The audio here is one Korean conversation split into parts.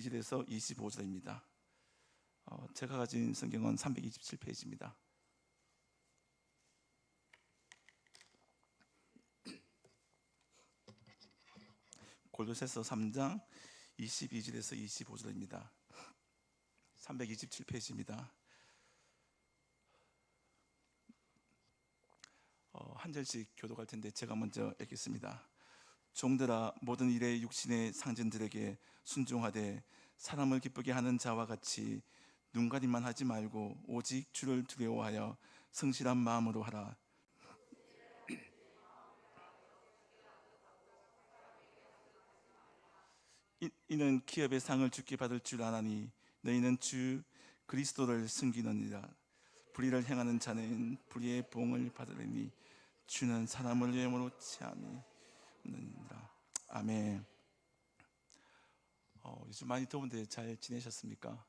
22절에서 25절입니다. 제가 가진 성경은 327페이지입니다. 골로새서 3장 22절에서 25절입니다. 327페이지입니다. 한 절씩 교독할 텐데 제가 먼저 읽겠습니다. 종들아, 모든 일에 육신의 상전들에게 순종하되 사람을 기쁘게 하는 자와 같이 눈가림만 하지 말고 오직 주를 두려워하여 성실한 마음으로 하라. 이는 기업의 상을 주께 받을 줄 아나니 너희는 주 그리스도를 섬기느니라. 불의를 행하는 자는 불의의 보응을 받으리니 주는 사람을 외모로 취함이 없느니라. 아멘. 요즘 많이 더운데 잘 지내셨습니까?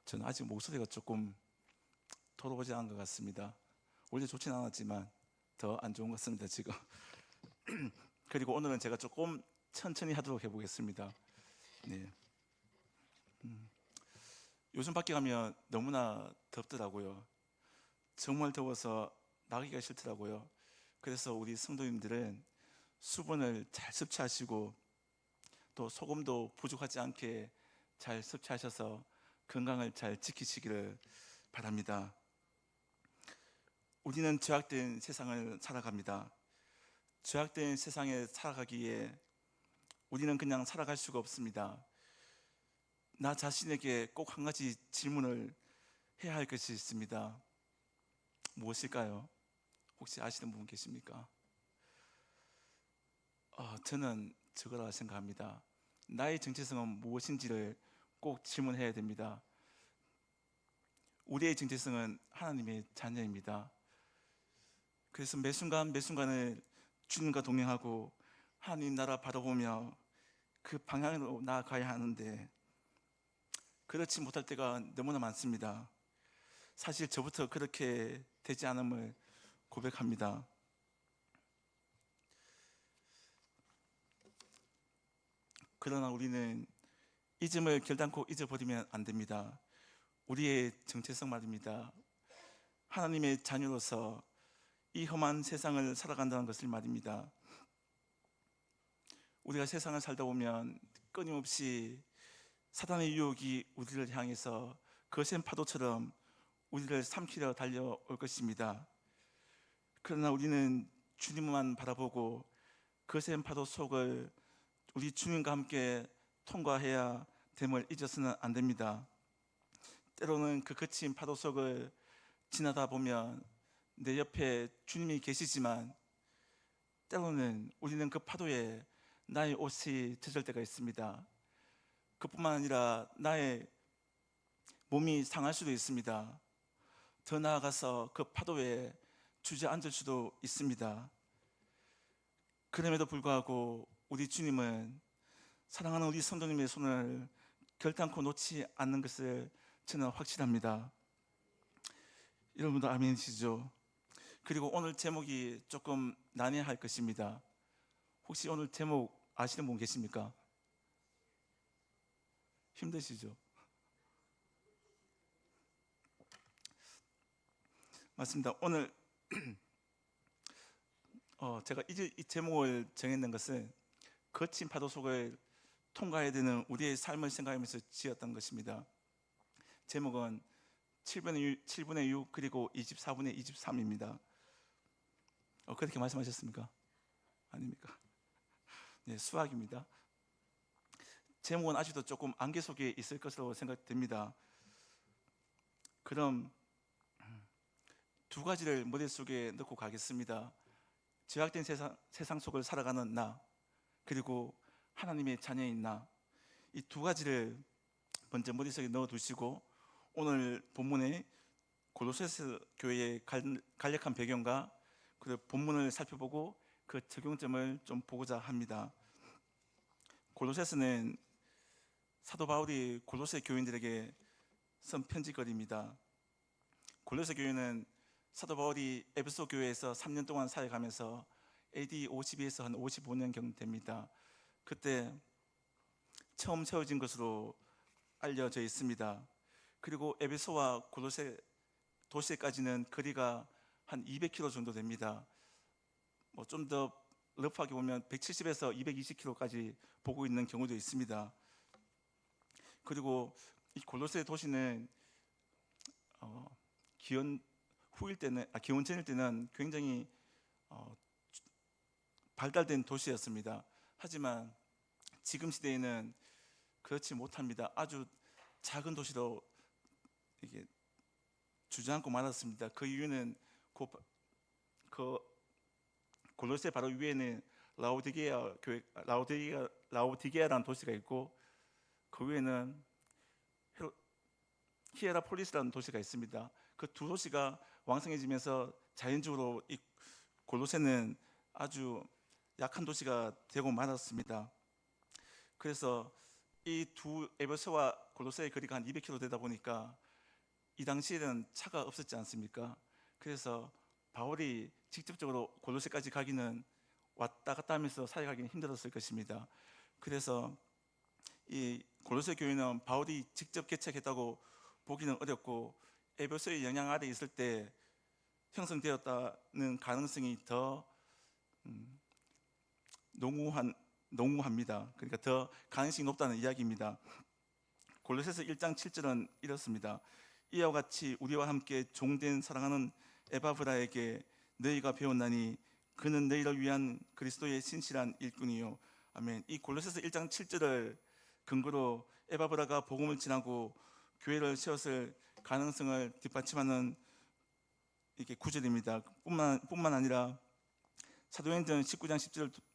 저는 아직 목소리가 조금 돌아오지 않은 것 같습니다. 원래 좋진 않았지만 더 안 좋은 것 같습니다 지금. 그리고 오늘은 제가 조금 천천히 하도록 해보겠습니다. 네. 요즘 밖에 가면 너무나 덥더라고요. 정말 더워서 나가기가 싫더라고요. 그래서 우리 성도님들은 수분을 잘 섭취하시고 또 소금도 부족하지 않게 잘 섭취하셔서 건강을 잘 지키시기를 바랍니다. 우리는 죄악된 세상을 살아갑니다. 죄악된 세상에 살아가기에 우리는 그냥 살아갈 수가 없습니다. 나 자신에게 꼭 한 가지 질문을 해야 할 것이 있습니다. 무엇일까요? 혹시 아시는 분 계십니까? 저는 저거라 생각합니다. 나의 정체성은 무엇인지를 꼭 질문해야 됩니다. 우리의 정체성은 하나님의 자녀입니다. 그래서 매 순간 매 순간을 주님과 동행하고 하나님 나라 바라보며 그 방향으로 나아가야 하는데 그렇지 못할 때가 너무나 많습니다. 사실 저부터 그렇게 되지 않음을 고백합니다. 그러나 우리는 잊음을 결단코 잊어버리면 안 됩니다. 우리의 정체성 말입니다. 하나님의 자녀로서 이 험한 세상을 살아간다는 것을 말입니다. 우리가 세상을 살다 보면 끊임없이 사단의 유혹이 우리를 향해서 거센 파도처럼 우리를 삼키려 달려올 것입니다. 그러나 우리는 주님만 바라보고 거센 파도 속을 우리 주님과 함께 통과해야 됨을 잊어서는 안 됩니다. 때로는 그 거친 파도 속을 지나다 보면 내 옆에 주님이 계시지만 때로는 우리는 그 파도에 나의 옷이 젖을 때가 있습니다. 그뿐만 아니라 나의 몸이 상할 수도 있습니다. 더 나아가서 그 파도에 주저앉을 수도 있습니다. 그럼에도 불구하고 우리 주님은 사랑하는 우리 성도님의 손을 결단코 놓지 않는 것을 저는 확신합니다. 여러분도 아멘이시죠? 그리고 오늘 제목이 조금 난해할 것입니다. 혹시 오늘 제목 아시는 분 계십니까? 힘드시죠? 맞습니다. 오늘 제가 이 제목을 정했는 것은 거친 파도 속을 통과해야 되는 우리의 삶을 생각하면서 지었던 것입니다. 제목은 7분의 6 그리고 24분의 23입니다. 그렇게 말씀하셨습니까? 아닙니까? 네, 수학입니다. 제목은 아직도 조금 안개 속에 있을 것으로 생각됩니다. 그럼 두 가지를 머릿속에 넣고 가겠습니다. 죄악된 세상 속을 살아가는 나, 그리고 하나님의 자녀인 나, 이 두 가지를 먼저 머릿속에 넣어두시고 오늘 본문의 골로새서 교회의 간략한 배경과 그 본문을 살펴보고 그 적용점을 좀 보고자 합니다. 골로새서는 사도 바울이 골로새 교인들에게 쓴 편지거리입니다. 골로새 교회는 사도 바울이 에베소 교회에서 3년 동안 사역하면서 AD 52에서 한 55년경 됩니다. 그때 처음 세워진 것으로 알려져 있습니다. 그리고 에베소와 골로새 도시까지는 거리가 한 200km 정도 됩니다. 뭐 좀 더 러프하게 보면 170에서 220km까지 보고 있는 경우도 있습니다. 그리고 이 골로새 도시는 기원 후일 때는 기원 전일 때는 굉장히 어, 발달된 도시였습니다. 하지만 지금 시대에는 그렇지 못합니다. 아주 작은 도시로 이게 주저앉고 말았습니다. 그 이유는 그 골로새 바로 위에는 라오디게아 교회, 라오디게아라는 도시가 있고 그 위에는 히에라폴리스라는 도시가 있습니다. 그 두 도시가 왕성해지면서 자연적으로 이 골로새는 아주 약한 도시가 되고 말았습니다. 그래서 이 두 에베소와 골로새의 거리가 한 200km 되다 보니까 이 당시에는 차가 없었지 않습니까? 그래서 바울이 직접적으로 골로새까지 가기는 왔다 갔다 하면서 사역하기는 힘들었을 것입니다. 그래서 이 골로새 교회는 바울이 직접 개척했다고 보기는 어렵고 에베소의 영향 아래 있을 때 형성되었다는 가능성이 더 농후합니다. 그러니까 더 가능성이 높다는 이야기입니다. 골로새서 1장 7절은 이렇습니다. 이와 같이 우리와 함께 종된 사랑하는 에바브라에게 너희가 배웠나니 그는 너희를 위한 그리스도의 신실한 일꾼이요. 아멘. 이 골로새서 1장 7절을 근거로 에바브라가 복음을 전하고 교회를 세웠을 가능성을 뒷받침하는 이게 구절입니다. 뿐만 아니라 사도행전 19장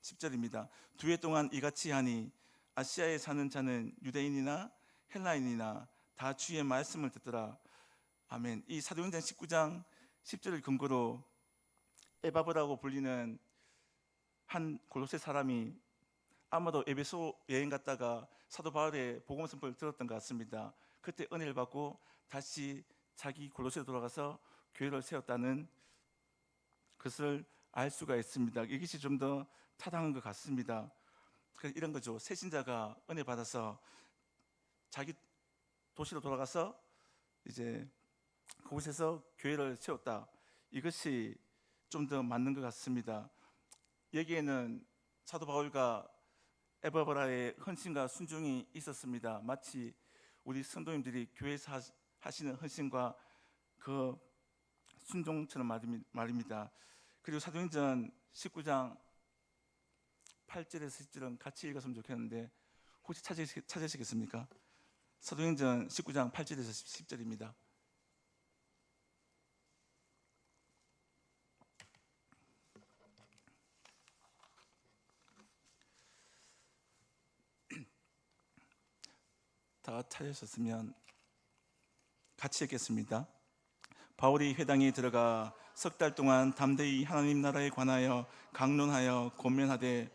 10절입니다. 두 해 동안 이같이 하니 아시아에 사는 자는 유대인이나 헬라인이나 다 주의 말씀을 듣더라. 아멘. 이 사도행전 19장 10절을 근거로 에바브라고 불리는 한 골로새 사람이 아마도 에베소 여행 갔다가 사도 바울의 복음 선포를 들었던 것 같습니다. 그때 은혜를 받고 다시 자기 골로새로 돌아가서 교회를 세웠다는 것을 알 수가 있습니다. 이것이 좀 더 타당한 것 같습니다. 이런 거죠. 새신자가 은혜 받아서 자기 도시로 돌아가서 이제 그곳에서 교회를 세웠다. 이것이 좀 더 맞는 것 같습니다. 여기에는 사도 바울과 에바브라의 헌신과 순종이 있었습니다. 마치 우리 성도님들이 교회에서 하시는 헌신과 그 순종처럼 말입니다. 그리고 사도행전 19장 8절에서 10절은 같이 읽었으면 좋겠는데 혹시 찾으시겠습니까? 사도행전 19장 8절에서 10절입니다. 다 찾으셨으면 같이 읽겠습니다. 바울이 회당에 들어가 석 달 동안 담대히 하나님 나라에 관하여 강론하여 권면하되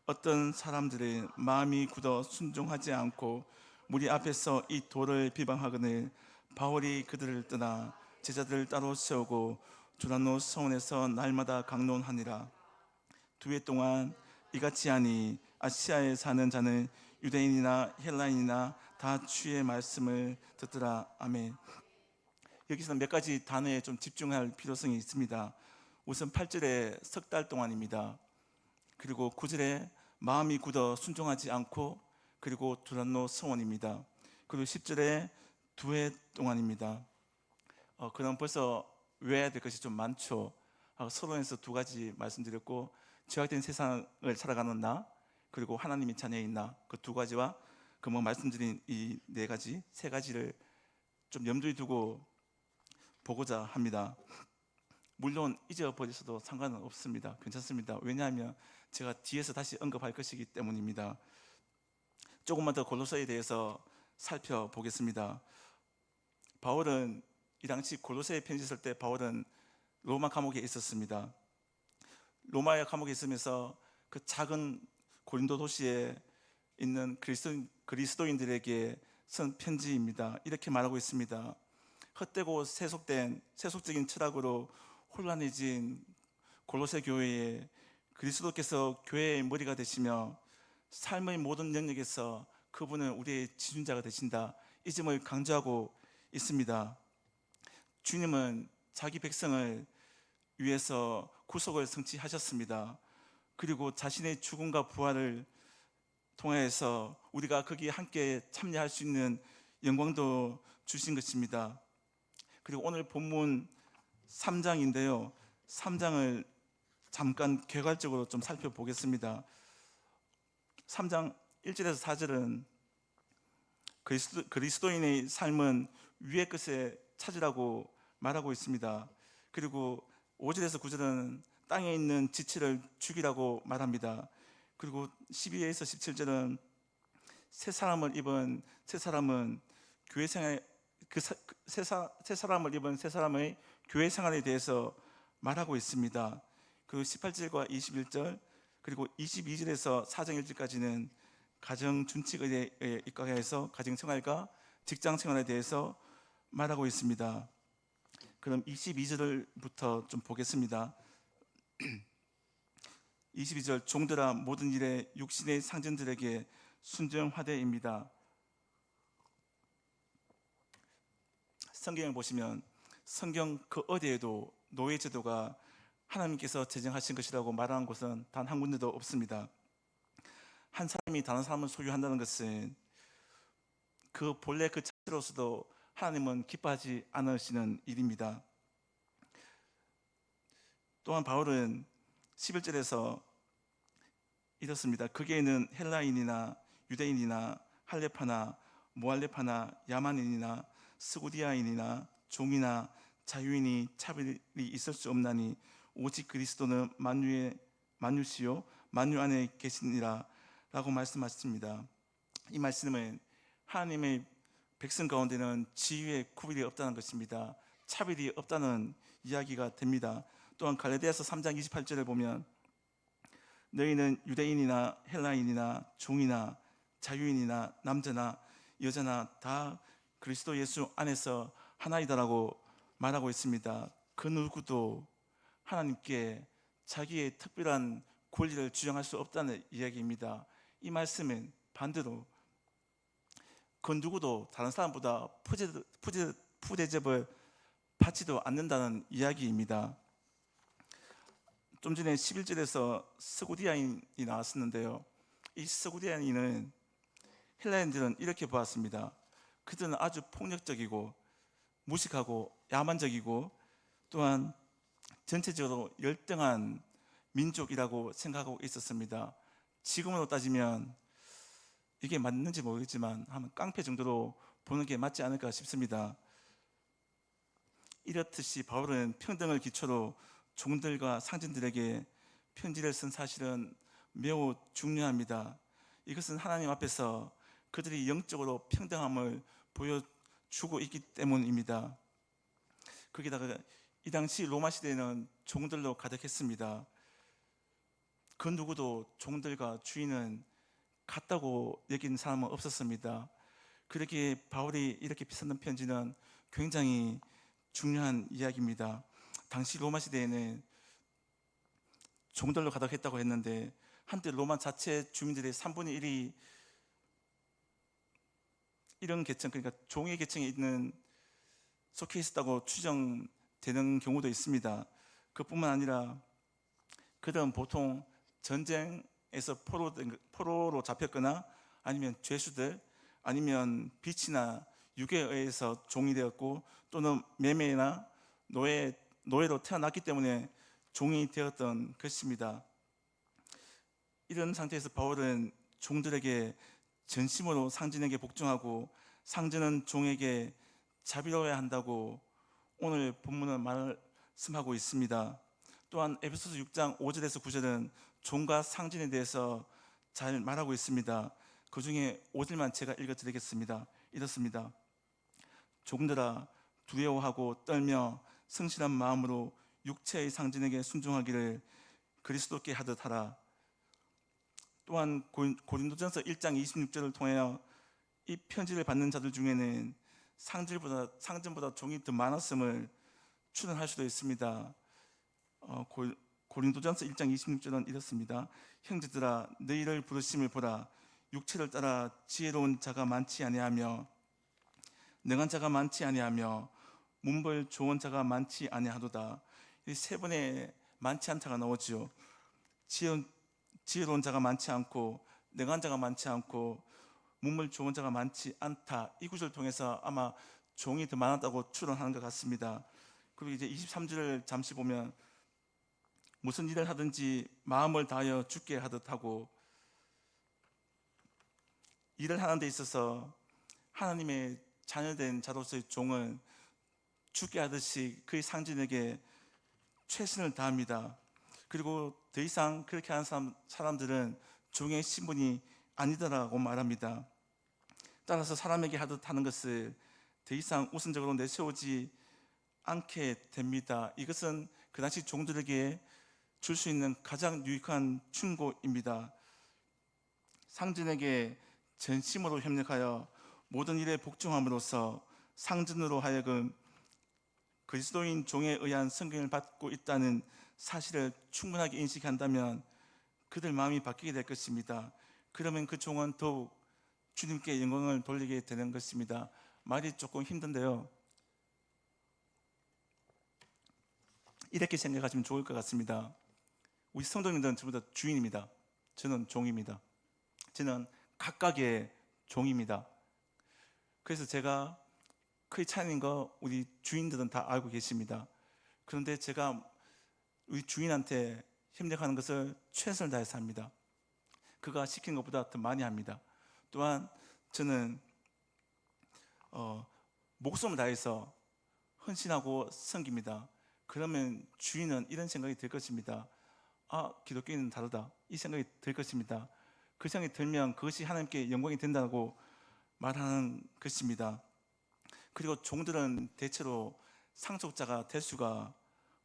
어떤 사람들의 마음이 굳어 순종하지 않고 무리 앞에서 이 도를 비방하거늘 바울이 그들을 떠나 제자들을 따로 세우고 두란노 성원에서 날마다 강론하니라. 두 해 동안 이같이 하니 아시아에 사는 자는 유대인이나 헬라인이나 다 주의 말씀을 듣더라. 아멘. 여기서는 몇 가지 단어에 좀 집중할 필요성이 있습니다. 우선 8절에 석 달 동안입니다. 그리고 9절에 마음이 굳어 순종하지 않고, 그리고 두란노 성원입니다. 그리고 10절에 두 해 동안입니다. 그럼 벌써 외워야 될 것이 좀 많죠. 서론에서 두 가지 말씀드렸고, 죄악된 세상을 살아가는 나, 그리고 하나님의 자녀인 나, 그 두 가지와 그 말씀드린 이 네 가지, 세 가지를 좀 염두에 두고 보고자 합니다. 물론 잊어버리셔도 상관은 없습니다. 괜찮습니다. 왜냐하면 제가 뒤에서 다시 언급할 것이기 때문입니다. 조금만 더 골로새에 대해서 살펴보겠습니다. 바울은 이 당시 골로새에 편지 쓸 때 바울은 로마 감옥에 있었습니다. 로마 감옥에 있으면서 그 작은 고린도 도시에 있는 그리스도인들에게 쓴 편지입니다. 이렇게 말하고 있습니다. 헛되고 세속적인 철학으로 혼란해진 골로새 교회에 그리스도께서 교회의 머리가 되시며 삶의 모든 영역에서 그분은 우리의 지존자가 되신다, 이 점을 강조하고 있습니다. 주님은 자기 백성을 위해서 구속을 성취하셨습니다. 그리고 자신의 죽음과 부활을 통해서 우리가 거기에 함께 참여할 수 있는 영광도 주신 것입니다. 그리고 오늘 본문 3장인데요. 3장을 잠깐 개괄적으로 좀 살펴보겠습니다. 3장 1절에서 4절은 그리스도인의 삶은 위의 것에 찾으라고 말하고 있습니다. 그리고 5절에서 9절은 땅에 있는 지체를 죽이라고 말합니다. 그리고 12에서 17절은 새 사람을 입은 새 사람은 교회 생활, 새 사람을 입은 새 사람의 교회 생활에 대해서 말하고 있습니다. 그리고 18절과 21절 그리고 22절에서 4장 1절까지는 가정 준칙에 입각해서 가정 생활과 직장 생활에 대해서 말하고 있습니다. 그럼 22절부터 좀 보겠습니다. 22절 종들아 모든 일에 육신의 상전들에게 순종하되입니다. 성경을 보시면 성경 그 어디에도 노예 제도가 하나님께서 제정하신 것이라고 말하는 곳은 단 한 군데도 없습니다. 한 사람이 다른 사람을 소유한다는 것은 그 본래 그 자체로서도 하나님은 기뻐하지 않으시는 일입니다. 또한 바울은 11절에서 이렇습니다. 거기에는 헬라인이나 유대인이나 할레파나 모할레파나 야만인이나 스구디아인이나 종이나 자유인이 차별이 있을 수 없나니 오직 그리스도는 만유시요 만유 안에 계시니라 라고 말씀하십니다. 이 말씀은 하나님의 백성 가운데는 지위의 구별이 없다는 것입니다. 차별이 없다는 이야기가 됩니다. 또한 갈라디아서 3장 28절을 보면 너희는 유대인이나 헬라인이나 종이나 자유인이나 남자나 여자나 다 그리스도 예수 안에서 하나이다라고 말하고 있습니다. 그 누구도 하나님께 자기의 특별한 권리를 주장할 수 없다는 이야기입니다. 이 말씀은 반대로 그 누구도 다른 사람보다 푸대접을 받지도 않는다는 이야기입니다. 좀 전에 11절에서 스구디아인이 나왔었는데요. 이 스구디아인은 헬라인들은 이렇게 보았습니다. 그들은 아주 폭력적이고 무식하고 야만적이고 또한 전체적으로 열등한 민족이라고 생각하고 있었습니다. 지금으로 따지면 이게 맞는지 모르겠지만 한 깡패 정도로 보는 게 맞지 않을까 싶습니다. 이렇듯이 바울은 평등을 기초로 종들과 상전들에게 편지를 쓴 사실은 매우 중요합니다. 이것은 하나님 앞에서 그들이 영적으로 평등함을 보여주고 있기 때문입니다. 거기다가 이 당시 로마 시대에는 종들로 가득했습니다. 그 누구도 종들과 주인은 같다고 여긴 사람은 없었습니다. 그렇게 바울이 이렇게 썼는 편지는 굉장히 중요한 이야기입니다. 당시 로마 시대에는 종들로 가득했다고 했는데 한때 로마 자체 주민들의 3분의 1이 이런 계층, 그러니까 종의 계층에 있는 속해 있었다고 추정되는 경우도 있습니다. 그뿐만 아니라 그들은 보통 전쟁에서 포로로 잡혔거나 아니면 죄수들 아니면 빚이나 유괴에 의해서 종이 되었고 또는 매매나 노예로 태어났기 때문에 종이 되었던 것입니다. 이런 상태에서 바울은 종들에게 전심으로 상전에게 복종하고 상전은 종에게 자비로워야 한다고 오늘 본문은 말씀하고 있습니다. 또한 에베소서 6장 5절에서 9절은 종과 상전에 대해서 잘 말하고 있습니다. 그 중에 5절만 제가 읽어드리겠습니다. 이렇습니다. 종들아 두려워하고 떨며 성실한 마음으로 육체의 상전에게 순종하기를 그리스도께 하듯 하라. 또한 고린도전서 1장 26절을 통하여 이 편지를 받는 자들 중에는 상전보다 종이 더 많았음을 추론할 수도 있습니다. 고린도전서 1장 26절은 이렇습니다. 형제들아 너희를 부르심을 보라. 육체를 따라 지혜로운 자가 많지 아니하며 능한 자가 많지 아니하며 문벌 좋은 자가 많지 아니하도다. 이 세 번의 많지 않다가 나오지요. 지혜로운 자가 많지 않고 능한 자가 많지 않고 문물 좋은 자가 많지 않다. 이 구절을 통해서 아마 종이 더 많았다고 추론하는 것 같습니다. 그리고 이제 23절을 잠시 보면 무슨 일을 하든지 마음을 다하여 주께 하듯 하고, 일을 하는 데 있어서 하나님의 자녀된 자로서의 종은 주께 하듯이 그의 상진에게 최선을 다합니다. 그리고 더 이상 그렇게 하는 사람들은 종의 신분이 아니더라고 말합니다. 따라서 사람에게 하듯 하는 것을 더 이상 우선적으로 내세우지 않게 됩니다. 이것은 그 당시 종들에게 줄 수 있는 가장 유익한 충고입니다. 상진에게 전심으로 협력하여 모든 일에 복종함으로써 상진으로 하여금 그리스도인 종에 의한 성경을 받고 있다는 사실을 충분하게 인식한다면 그들 마음이 바뀌게 될 것입니다. 그러면 그 종은 더욱 주님께 영광을 돌리게 되는 것입니다. 말이 조금 힘든데요, 이렇게 생각하시면 좋을 것 같습니다. 우리 성도님들은 전부 다 주인입니다. 저는 종입니다. 저는 각각의 종입니다. 그래서 제가 크게 차이는 거 우리 주인들은 다 알고 계십니다. 그런데 제가 우리 주인한테 협력하는 것을 최선을 다해서 합니다. 그가 시키는 것보다 더 많이 합니다. 또한 저는 목숨을 다해서 헌신하고 섬깁니다. 그러면 주인은 이런 생각이 들 것입니다. 아, 기독교인은 다르다, 이 생각이 들 것입니다. 그 생각이 들면 그것이 하나님께 영광이 된다고 말하는 것입니다. 그리고 종들은 대체로 상속자가 될 수가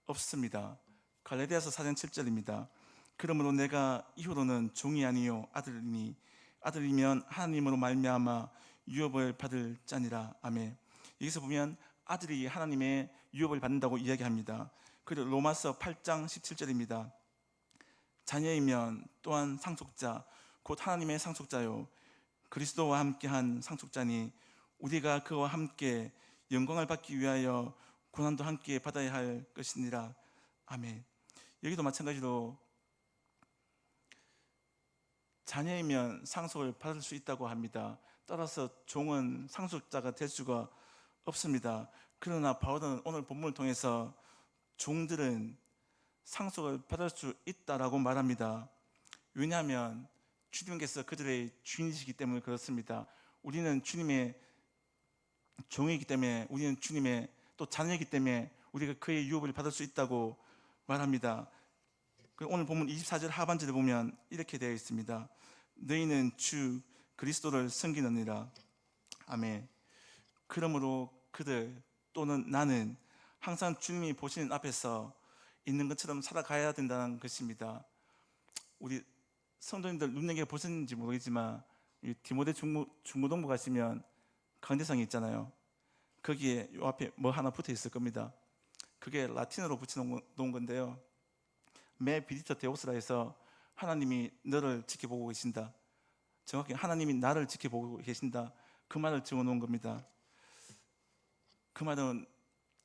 없습니다. 갈라디아서 4장 7절입니다. 그러므로 내가 이후로는 종이 아니요 아들이니 아들이면 하나님으로 말미암아 유업을 받을 자니라. 아멘. 여기서 보면 아들이 하나님의 유업을 받는다고 이야기합니다. 그리고 로마서 8장 17절입니다. 자녀이면 또한 상속자 곧 하나님의 상속자요 그리스도와 함께한 상속자니 우리가 그와 함께 영광을 받기 위하여 고난도 함께 받아야 할 것이니라. 아멘. 여기도 마찬가지로 자녀이면 상속을 받을 수 있다고 합니다. 따라서 종은 상속자가 될 수가 없습니다. 그러나 바울은 오늘 본문을 통해서 종들은 상속을 받을 수 있다라고 말합니다. 왜냐하면 주님께서 그들의 주인이시기 때문에 그렇습니다. 우리는 주님의 종이기 때문에, 우리는 주님의 또 자녀이기 때문에 우리가 그의 유업을 받을 수 있다고 말합니다. 오늘 본문 24절 하반절에 보면 이렇게 되어 있습니다. 너희는 주 그리스도를 섬기느니라. 아멘. 그러므로 그들 또는 나는 항상 주님이 보시는 앞에서 있는 것처럼 살아가야 된다는 것입니다. 우리 성도님들 눈여겨 보셨는지 모르겠지만 디모데 중고등부 가시면 강대상이 있잖아요. 거기에 요 앞에 뭐 하나 붙어 있을 겁니다. 그게 라틴어로 붙여놓은 건데요, 메 비디터 데오스라 해서 하나님이 너를 지켜보고 계신다, 정확히 하나님이 나를 지켜보고 계신다, 그 말을 적어놓은 겁니다. 그 말은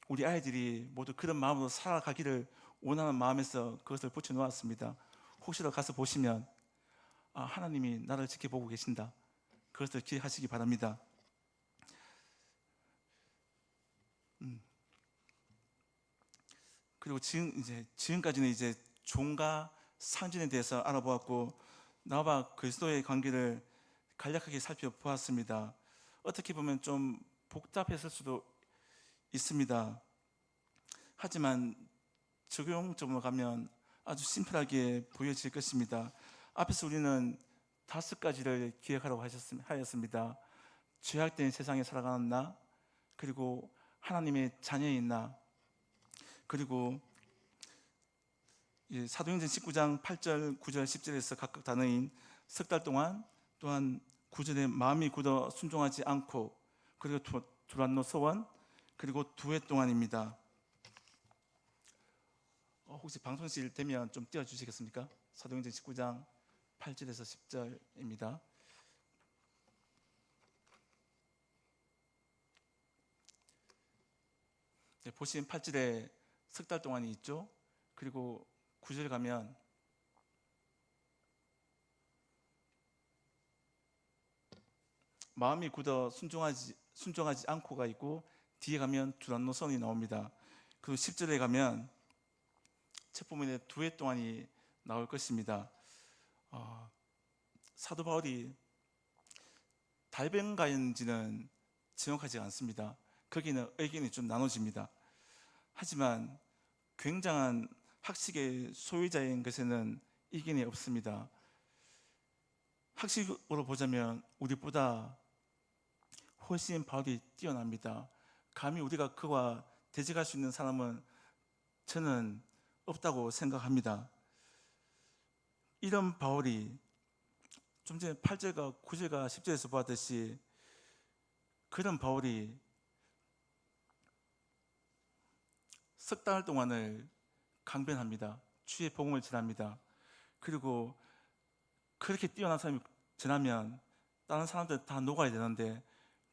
우리 아이들이 모두 그런 마음으로 살아가기를 원하는 마음에서 그것을 붙여놓았습니다. 혹시라도 가서 보시면 아, 하나님이 나를 지켜보고 계신다, 그것을 기억하시기 바랍니다. 그리고 지금까지는 이제 종과 상진에 대해서 알아보았고 나와 그리스도의 관계를 간략하게 살펴보았습니다. 어떻게 보면 좀 복잡했을 수도 있습니다. 하지만 적용적으로 가면 아주 심플하게 보여질 것입니다. 앞에서 우리는 5가지를 기억하라고 하였습니다. 죄악된 세상에 살아가는 나, 그리고 하나님의 자녀인 나, 그리고 사도행전 19장 8절, 9절, 10절에서 각각 단어인 석 달 동안, 또한 9절에 마음이 굳어 순종하지 않고, 그리고 두란노 소원, 그리고 2해 동안입니다. 혹시 방송실 되면 좀 띄워주시겠습니까? 사도행전 19장 8절에서 10절입니다. 보시면 8절에 석 달 동안이 있죠. 그리고 9절 가면 마음이 굳어 순종하지 않고가 있고, 뒤에 가면 두란노선이 나옵니다. 그리고 10절에 가면 첫 부분에 2해 동안이 나올 것입니다. 사도 바울이 달변가인지는 정확하지 않습니다. 거기는 의견이 좀 나눠집니다. 하지만 굉장한 학식의 소유자인 것에는 이견이 없습니다. 학식으로 보자면 우리보다 훨씬 바울이 뛰어납니다. 감히 우리가 그와 대적할 수 있는 사람은 저는 없다고 생각합니다. 이런 바울이 좀 전에 8절과 9절과 10절에서 보았듯이 그런 바울이 석 달 동안을 강변합니다. 주의 복음을 전합니다. 그리고 그렇게 뛰어난 사람이 전하면 다른 사람들 다 녹아야 되는데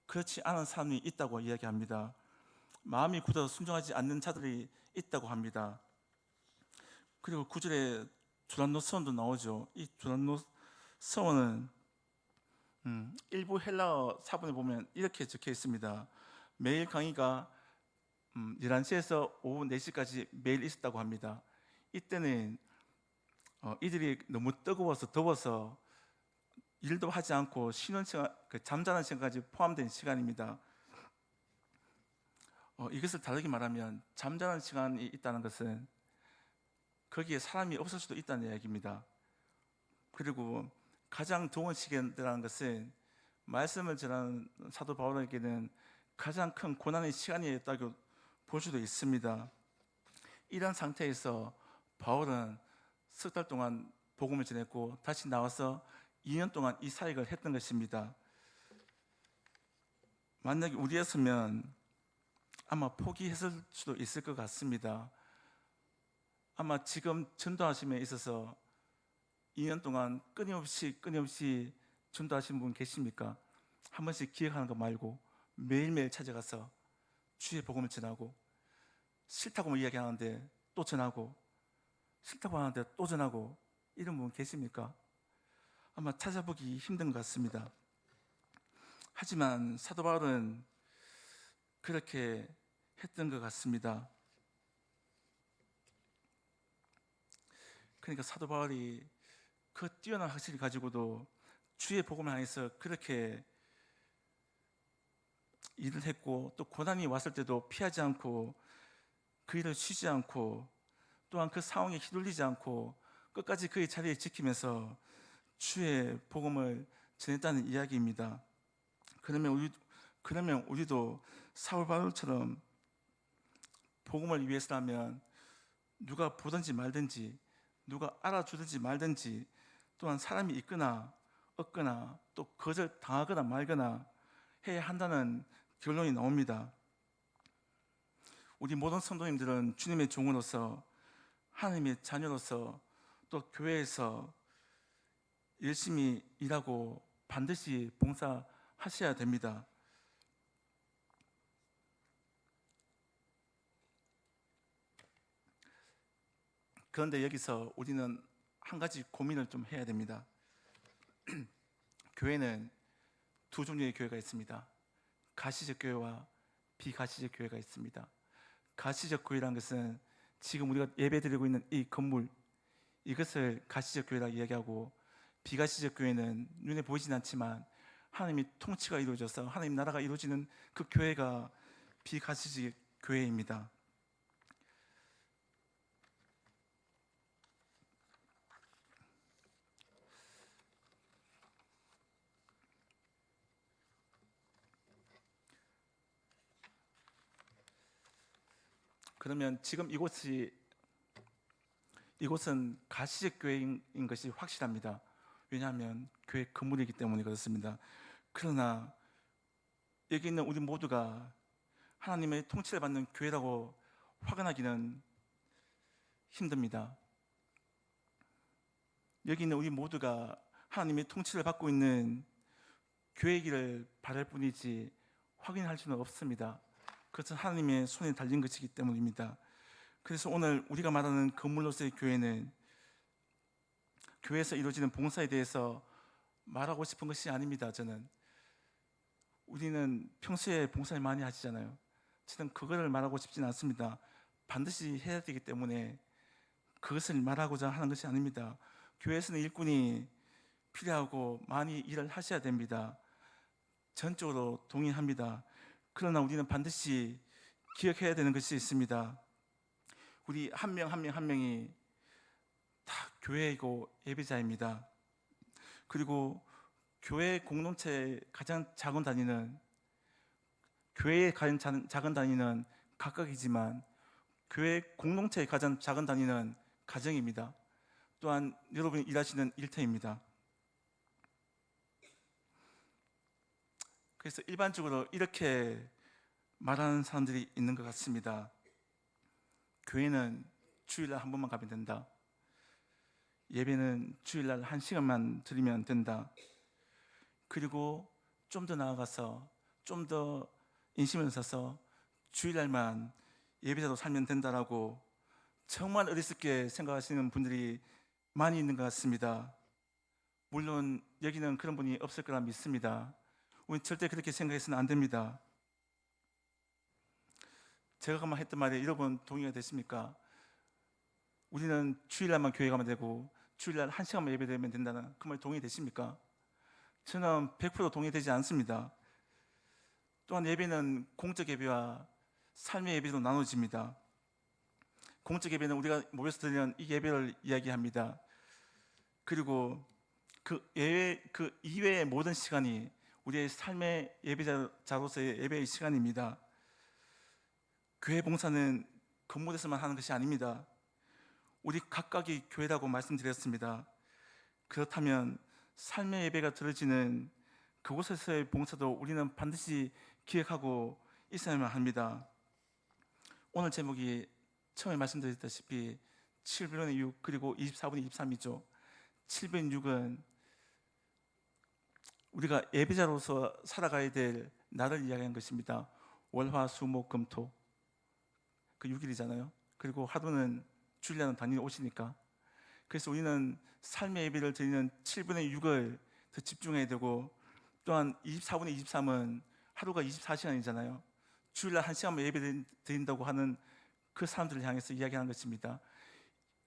그렇지 않은 사람이 있다고 이야기합니다. 마음이 굳어 순종하지 않는 자들이 있다고 합니다. 그리고 9절에 두란노 서원도 나오죠. 이 두란노 서원은 일부 헬라어 사본에 보면 이렇게 적혀 있습니다. 매일 강의가 11시에서 오후 4시까지 매일 있었다고 합니다. 이때는 이들이 너무 뜨거워서 더워서 일도 하지 않고 쉬는 시간, 잠자는 시간까지 포함된 시간입니다. 이것을 다르게 말하면 잠자는 시간이 있다는 것은 거기에 사람이 없을 수도 있다는 이야기입니다. 그리고 가장 더운 시간이라는 것은 말씀을 전하는 사도 바울에게는 가장 큰 고난의 시간이었다고 볼 수도 있습니다. 이런 상태에서 바울은 석 달 동안 복음을 전했고 다시 나와서 2년 동안 이 사역을 했던 것입니다. 만약에 우리였으면 아마 포기했을 수도 있을 것 같습니다. 아마 지금 전도하심에 있어서 2년 동안 끊임없이 전도하신 분 계십니까? 한 번씩 기억하는 거 말고 매일매일 찾아가서 주의 복음을 전하고, 싫다고 이야기하는데 또 전하고, 싫다고 하는데 또 전하고, 이런 분 계십니까? 아마 찾아보기 힘든 것 같습니다. 하지만 사도 바울은 그렇게 했던 것 같습니다. 그러니까 사도 바울이 그 뛰어난 학식을 가지고도 주의 복음을 향해서 그렇게 일을 했고, 또 고난이 왔을 때도 피하지 않고 그 일을 쉬지 않고, 또한 그 상황에 휘둘리지 않고 끝까지 그의 자리에 지키면서 주의 복음을 전했다는 이야기입니다. 그러면 우리도 사울 바울처럼 복음을 위해서라면 누가 보든지 말든지, 누가 알아주든지 말든지, 또한 사람이 있거나 없거나 또 거절 당하거나 말거나 해야 한다는 결론이 나옵니다. 우리 모든 성도님들은 주님의 종으로서, 하나님의 자녀로서, 또 교회에서 열심히 일하고 반드시 봉사하셔야 됩니다. 그런데 여기서 우리는 한 가지 고민을 좀 해야 됩니다. 교회는 두 종류의 교회가 있습니다. 가시적 교회와 비가시적 교회가 있습니다. 가시적 교회라는 것은 지금 우리가 예배드리고 있는 이 건물, 이것을 가시적 교회라고 이야기하고, 비가시적 교회는 눈에 보이진 않지만 하나님의 통치가 이루어져서 하나님 나라가 이루어지는 그 교회가 비가시적 교회입니다. 그러면 지금 이곳은 가시적 교회인 것이 확실합니다. 왜냐하면 교회 건물이기 때문에 그렇습니다. 그러나 여기 있는 우리 모두가 하나님의 통치를 받는 교회라고 확언하기는 힘듭니다. 여기 있는 우리 모두가 하나님의 통치를 받고 있는 교회이기를 바랄 뿐이지 확인할 수는 없습니다. 그것은 하나님의 손에 달린 것이기 때문입니다. 그래서 오늘 우리가 말하는 건물로서의 교회는 교회에서 이루어지는 봉사에 대해서 말하고 싶은 것이 아닙니다. 우리는 평소에 봉사를 많이 하시잖아요. 저는 그거를 말하고 싶지는 않습니다. 반드시 해야 되기 때문에 그것을 말하고자 하는 것이 아닙니다. 교회에서는 일꾼이 필요하고 많이 일을 하셔야 됩니다. 전적으로 동의합니다. 그러나 우리는 반드시 기억해야 되는 것이 있습니다. 우리 한 명 한 명이 다 교회이고 예배자입니다. 그리고 교회 공동체의 가장 작은 단위는 교회의 가장 작은 단위는 각각이지만 교회 공동체의 가장 작은 단위는 가정입니다. 또한 여러분이 일하시는 일터입니다. 그래서 일반적으로 이렇게 말하는 사람들이 있는 것 같습니다. 교회는 주일날 한 번만 가면 된다. 예배는 주일날 1시간만 드리면 된다. 그리고 좀 더 나아가서 좀 더 인심을 써서 주일날만 예배자로 살면 된다라고 정말 어리석게 생각하시는 분들이 많이 있는 것 같습니다. 물론 여기는 그런 분이 없을 거라 믿습니다. 우리는 절대 그렇게 생각해서는 안 됩니다. 제가 아까 했던 말에 여러분 동의가 되십니까? 우리는 주일날만 교회 가면 되고 주일날 1시간만 예배드리면 된다는 그 말 동의되십니까? 저는 100% 동의되지 않습니다. 또한 예배는 공적 예배와 삶의 예배로 나눠집니다. 공적 예배는 우리가 모여서 드리는 이 예배를 이야기합니다. 그리고 그 이외의 모든 시간이 우리의 삶의 예배자로서의 예배의 시간입니다. 교회 봉사는 건물에서만 하는 것이 아닙니다. 우리 각각이 교회라고 말씀드렸습니다. 그렇다면 삶의 예배가 드려지는 그곳에서의 봉사도 우리는 반드시 기억하고 있어야만 합니다. 오늘 제목이 처음에 말씀드렸다시피 7분의 6 그리고 24분의 23이죠. 7분의 6은 우리가 예배자로서 살아가야 될 날을 이야기한 것입니다. 월화수목금토 그 6일이잖아요. 그리고 하루는 주일날은 당연히 오시니까. 그래서 우리는 삶의 예배를 드리는 7분의 6을 더 집중해야 되고, 또한 24분의 23은 하루가 24시간이잖아요. 주일날 1시간만 예배 드린다고 하는 그 사람들을 향해서 이야기하는 것입니다.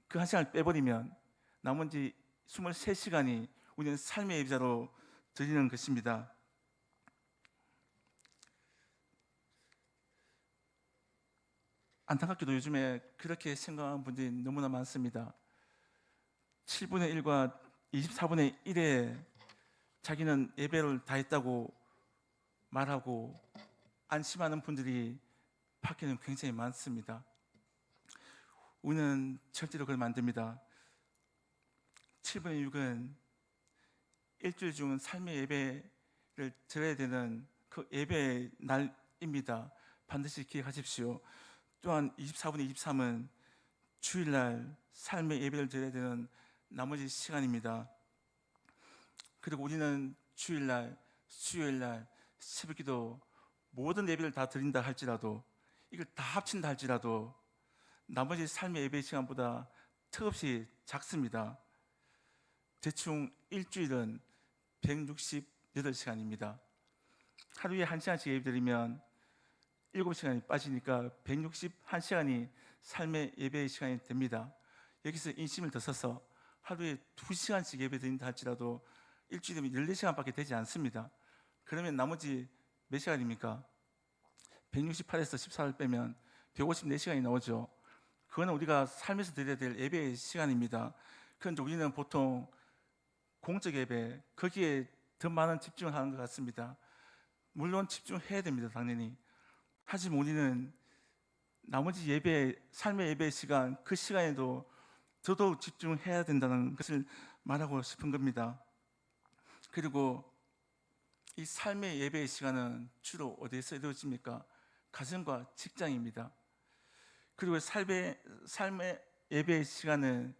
그 1시간을 빼버리면 나머지 23시간이 우리는 삶의 예배자로 드리는 것입니다. 안타깝게도 요즘에 그렇게 생각하는 분들이 너무나 많습니다. 7분의 1과 24분의 1에 자기는 예배를 다 했다고 말하고 안심하는 분들이 밖에는 굉장히 많습니다. 우리는 절대로 그러면 안 됩니다. 7분의 6은 일주일 중 삶의 예배를 드려야 되는 그 예배의 날입니다. 반드시 기억하십시오. 또한 24분의 23은 주일날 삶의 예배를 드려야 되는 나머지 시간입니다. 그리고 우리는 주일날, 수요일날, 새벽기도 모든 예배를 다 드린다 할지라도, 이걸 다 합친다 할지라도 나머지 삶의 예배 시간보다 턱없이 작습니다. 대충 일주일은 168시간입니다. 하루에 1시간씩 예배 드리면 7시간이 빠지니까 161시간이 삶의 예배의 시간이 됩니다. 여기서 인심을 더 써서 하루에 2시간씩 예배 드린다 할지라도 일주일이면 14시간밖에 되지 않습니다. 그러면 나머지 몇 시간입니까? 168에서 14를 빼면 154시간이 나오죠. 그거는 우리가 삶에서 드려야 될 예배의 시간입니다. 그런데 우리는 보통 공적 예배, 거기에 더 많은 집중을 하는 것 같습니다. 물론 집중해야 됩니다, 당연히. 하지만 우리는 나머지 예배, 삶의 예배 시간, 그 시간에도 더더욱 집중해야 된다는 것을 말하고 싶은 겁니다. 그리고 이 삶의 예배의 시간은 주로 어디에서 이루어집니까? 가정과 직장입니다. 그리고 삶의 예배의 시간은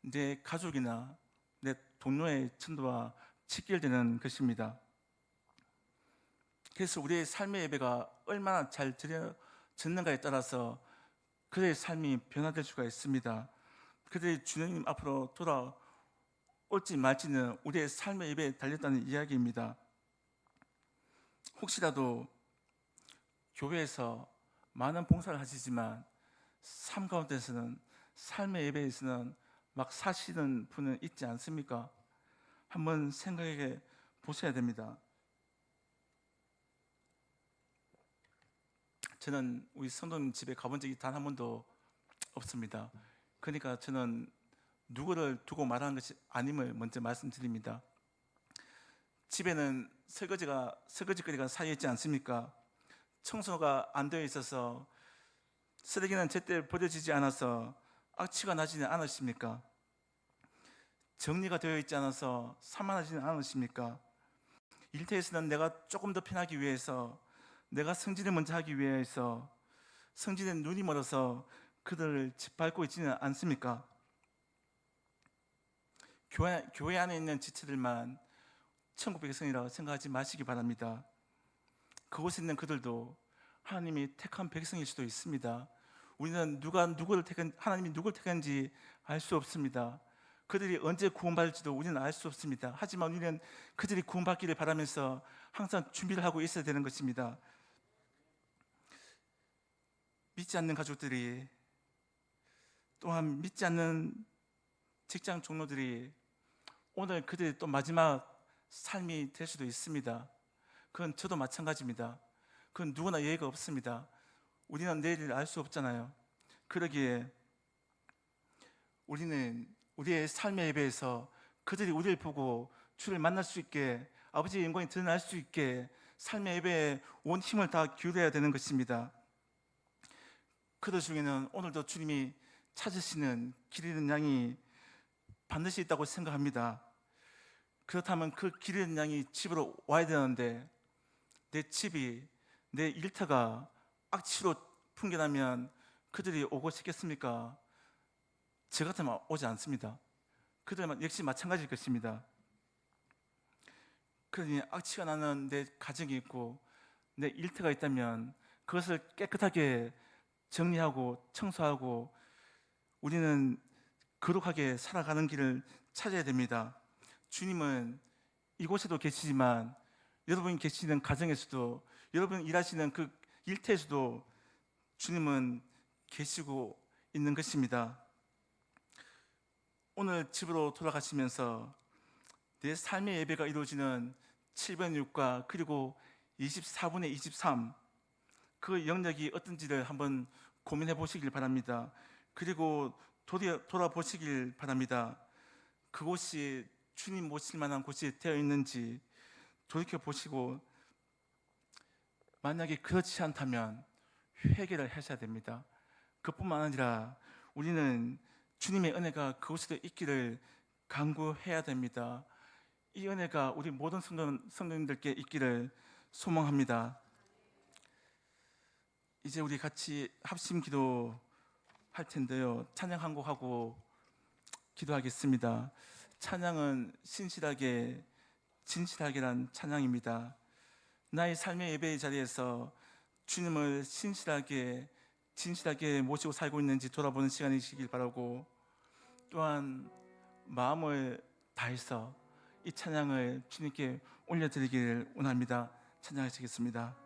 내 가족이나 내 동료의 천도와 직결되는 것입니다. 그래서 우리의 삶의 예배가 얼마나 잘 드려졌는가에 따라서 그들의 삶이 변화될 수가 있습니다. 그들이 주님 앞으로 돌아올지 말지는 우리의 삶의 예배에 달렸다는 이야기입니다. 혹시라도 교회에서 많은 봉사를 하시지만 삶 가운데서는, 삶의 예배에서는 막 사시는 분은 있지 않습니까? 한번 생각해 보셔야 됩니다. 저는 우리 성도님 집에 가본 적이 단 한 번도 없습니다. 그러니까 저는 누구를 두고 말하는 것이 아님을 먼저 말씀드립니다. 집에는 설거지거리가 쌓여 있지 않습니까? 청소가 안 되어 있어서 쓰레기는 제때 버려지지 않아서 악취가 나지는 않으십니까? 정리가 되어 있지 않아서 산만하지는 않으십니까? 일터에서는 내가 조금 더 편하기 위해서, 내가 승진을 먼저 하기 위해서 승진에 눈이 멀어서 그들을 짓밟고 있지는 않습니까? 교회 안에 있는 지체들만 천국 백성이라고 생각하지 마시기 바랍니다. 그곳에 있는 그들도 하나님이 택한 백성일 수도 있습니다. 우리는 하나님이 누구를 택한지 알 수 없습니다. 그들이 언제 구원받을지도 우리는 알 수 없습니다. 하지만 우리는 그들이 구원받기를 바라면서 항상 준비를 하고 있어야 되는 것입니다. 믿지 않는 가족들이, 또한 믿지 않는 직장 종로들이 오늘 그들의 또 마지막 삶이 될 수도 있습니다. 그건 저도 마찬가지입니다. 그건 누구나 예외가 없습니다. 우리는 내일을 알 수 없잖아요. 그러기에 우리는 우리의 삶의 예배에서 그들이 우리를 보고 주를 만날 수 있게, 아버지의 영광이 드러날 수 있게 삶의 예배에 온 힘을 다 기울여야 되는 것입니다. 그들 중에는 오늘도 주님이 찾으시는 길 잃은 양이 반드시 있다고 생각합니다. 그렇다면 그 길 잃은 양이 집으로 와야 되는데, 내 집이, 내 일터가 악취로 풍겨나면 그들이 오고 싶겠습니까? 저 같으면 오지 않습니다. 그들 역시 마찬가지일 것입니다. 그러니 악취가 나는 내 가정이 있고 내 일터가 있다면 그것을 깨끗하게 정리하고 청소하고 우리는 거룩하게 살아가는 길을 찾아야 됩니다. 주님은 이곳에도 계시지만 여러분이 계시는 가정에서도, 여러분이 일하시는 그 일터에서도 주님은 계시고 있는 것입니다. 오늘 집으로 돌아가시면서 내 삶의 예배가 이루어지는 7분의 6과 그리고 24분의 23, 그 영역이 어떤지를 한번 고민해 보시길 바랍니다. 그리고 돌아보시길 바랍니다. 그곳이 주님 모실 만한 곳이 되어 있는지 돌이켜 보시고, 만약에 그렇지 않다면 회개를 하셔야 됩니다. 그뿐만 아니라 우리는 주님의 은혜가 그곳에도 있기를 간구해야 됩니다. 이 은혜가 우리 모든 성도님들께 있기를 소망합니다. 이제 우리 같이 합심 기도 할 텐데요. 찬양 한 곡 하고 기도하겠습니다. 찬양은 신실하게, 진실하게란 찬양입니다. 나의 삶의 예배의 자리에서 주님을 신실하게, 진실하게 모시고 살고 있는지 돌아보는 시간이시길 바라고, 또한 마음을 다해서 이 찬양을 주님께 올려드리기를 원합니다. 찬양하시겠습니다.